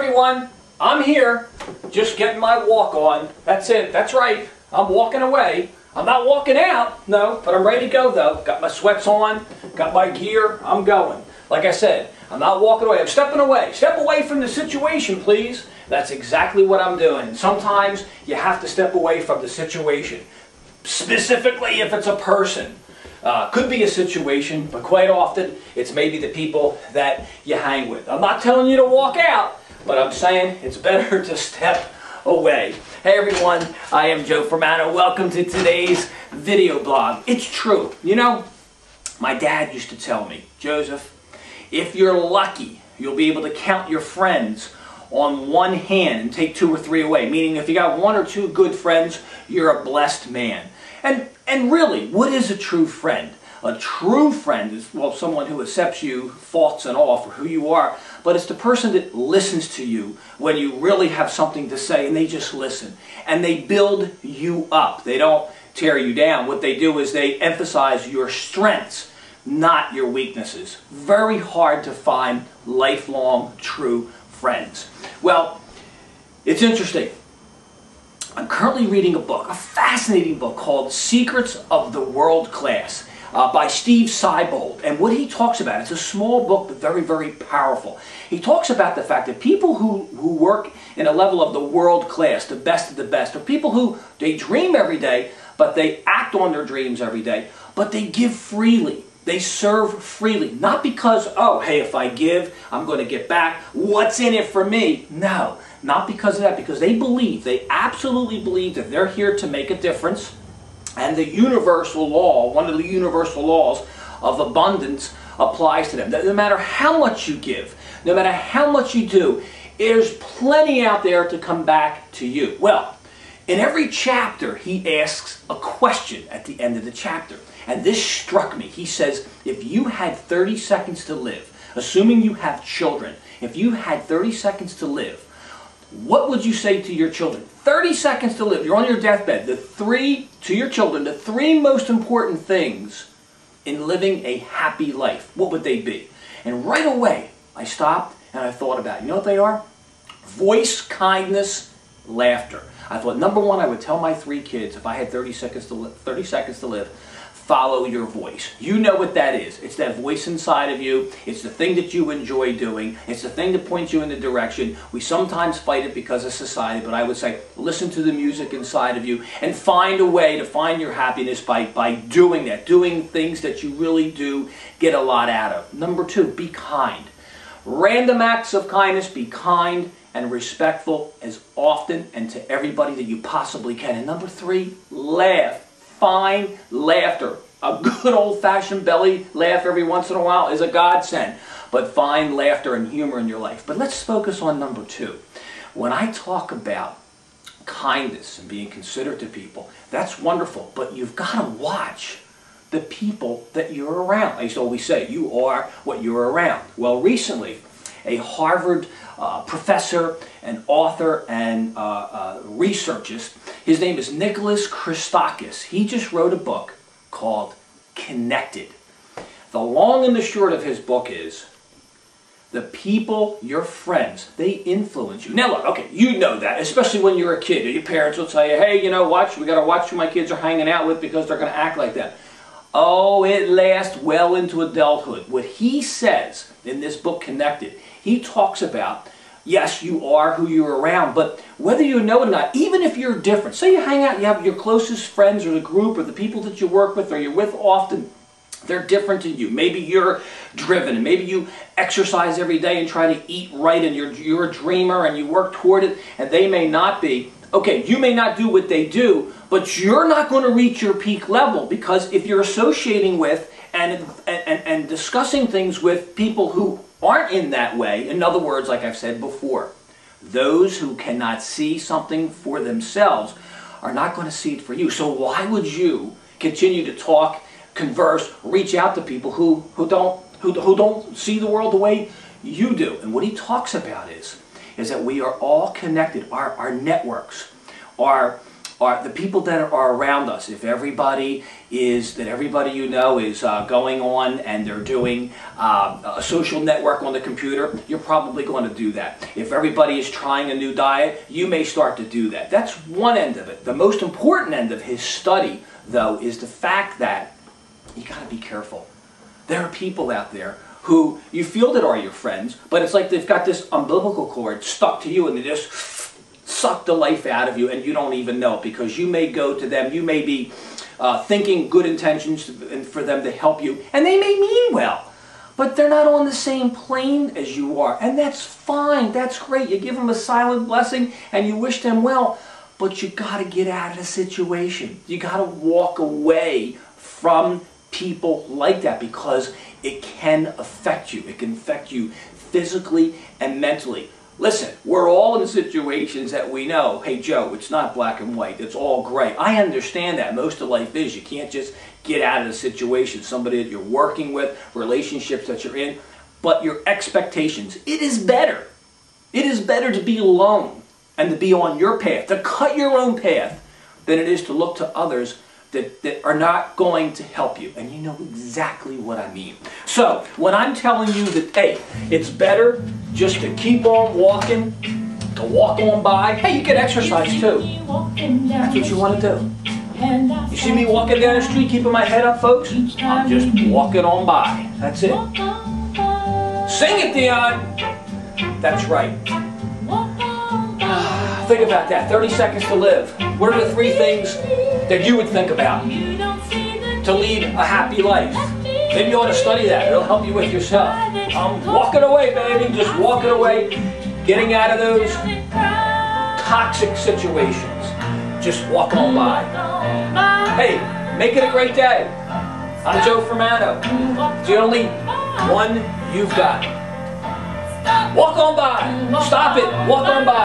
everyone, I'm here, just getting my walk on. That's it, that's right, I'm walking away. I'm not walking out, no, but I'm ready to go though. Got my sweats on, got my gear, I'm going. Like I said, I'm not walking away, I'm stepping away. Step away from the situation, please. That's exactly what I'm doing. Sometimes you have to step away from the situation. Specifically if it's a person. Could be a situation, but quite often it's maybe the people that you hang with. I'm not telling you to walk out, but I'm saying it's better to step away. Hey everyone, I am Joe Fermano. Welcome to today's video blog. It's true. You know, my dad used to tell me, Joseph, if you're lucky, you'll be able to count your friends on one hand and take 2 or 3 away. Meaning if you got 1 or 2 good friends, you're a blessed man. And really, what is a true friend? A true friend is, well, someone who accepts you, faults and all, for who you are, but it's the person that listens to you when you really have something to say, and they just listen. And they build you up. They don't tear you down. What they do is they emphasize your strengths, not your weaknesses. Very hard to find lifelong, true friends. Well, it's interesting. I'm currently reading a book, a fascinating book called Secrets of the World Class by Steve Seibold. And what he talks about, it's a small book but very, very powerful. He talks about the fact that people who work in a level of the world class, the best of the best, are people who, they dream every day, but they act on their dreams every day, but they give freely. They serve freely. Not because, oh, hey, if I give, I'm going to get back. What's in it for me? No, not because of that. Because they believe, they absolutely believe that they're here to make a difference. And the universal law, one of the universal laws of abundance applies to them. That no matter how much you give, no matter how much you do, there's plenty out there to come back to you. Well, in every chapter, he asks a question at the end of the chapter. And this struck me. He says, if you had 30 seconds to live, assuming you have children, if you had 30 seconds to live, what would you say to your children? 30 seconds to live. You're on your deathbed. To your children, the 3 most important things in living a happy life. What would they be? And right away, I stopped and I thought about it. You know what they are? Voice, kindness, laughter. I thought, number 1, I would tell my 3 kids, if I had 30 seconds to live, follow your voice. You know what that is. It's that voice inside of you. It's the thing that you enjoy doing. It's the thing that points you in the direction. We sometimes fight it because of society, but I would say listen to the music inside of you and find a way to find your happiness by doing that, doing things that you really do get a lot out of. Number 2, be kind. Random acts of kindness, be kind and respectful as often and to everybody that you possibly can. And number 3, laugh. Find laughter. A good old-fashioned belly laugh every once in a while is a godsend. But find laughter and humor in your life. But let's focus on number 2. When I talk about kindness and being considerate to people, that's wonderful. But you've got to watch the people that you're around. I used to always say, you are what you're around. Well, recently, a Harvard professor and author and researchist, his name is Nicholas Christakis. He just wrote a book called Connected. The long and the short of his book is, the people, your friends, they influence you. Now look, okay, you know that, especially when you're a kid. Your parents will tell you, hey, you know, we got to watch who my kids are hanging out with because they're going to act like that. Oh, it lasts well into adulthood. What he says in this book, Connected, he talks about, yes, you are who you're around, but whether you know it or not, even if you're different, say you hang out, you have your closest friends or the group or the people that you work with or you're with often, they're different than you. Maybe you're driven and maybe you exercise every day and try to eat right and you're a dreamer and you work toward it and they may not be. Okay, you may not do what they do, but you're not going to reach your peak level because if you're associating with and discussing things with people who aren't in that way, in other words, like I've said before, those who cannot see something for themselves are not going to see it for you. So why would you continue to talk, converse, reach out to people who don't see the world the way you do? And what he talks about is that we are all connected. Our networks, our are the people that are around us. If everybody is, that everybody you know is going on and they're doing a social network on the computer, you're probably going to do that. If everybody is trying a new diet, you may start to do that. That's one end of it. The most important end of his study, though, is the fact that you got to be careful. There are people out there who you feel that are your friends, but it's like they've got this umbilical cord stuck to you and they just suck the life out of you and you don't even know it, because you may go to them, you may be thinking good intentions for them to help you, and they may mean well, but they're not on the same plane as you are, and that's fine, that's great. You give them a silent blessing and you wish them well, but you got to get out of the situation. You got to walk away from people like that, because it can affect you. It can affect you physically and mentally. Listen, we're all in situations that we know, hey Joe, it's not black and white, it's all gray. I understand that. Most of life is. You can't just get out of the situation. Somebody that you're working with, relationships that you're in, but your expectations. It is better. It is better to be alone and to be on your path, to cut your own path, than it is to look to others that are not going to help you. And you know exactly what I mean. So, when I'm telling you that, hey, it's better just to keep on walking, to walk on by, hey, you can exercise too. That's what you want to do. You see me walking down the street, keeping my head up, folks? I'm just walking on by. That's it. Sing it, Dion. That's right. Think about that. 30 seconds to live. What are the 3 things that you would think about to lead a happy life? Maybe you ought to study that. It'll help you with yourself. I'm walking away, baby. Just walking away. Getting out of those toxic situations. Just walking on by. Hey, make it a great day. I'm Joe Fermano. It's the only one you've got. Walk on by. Stop it. Walk on by.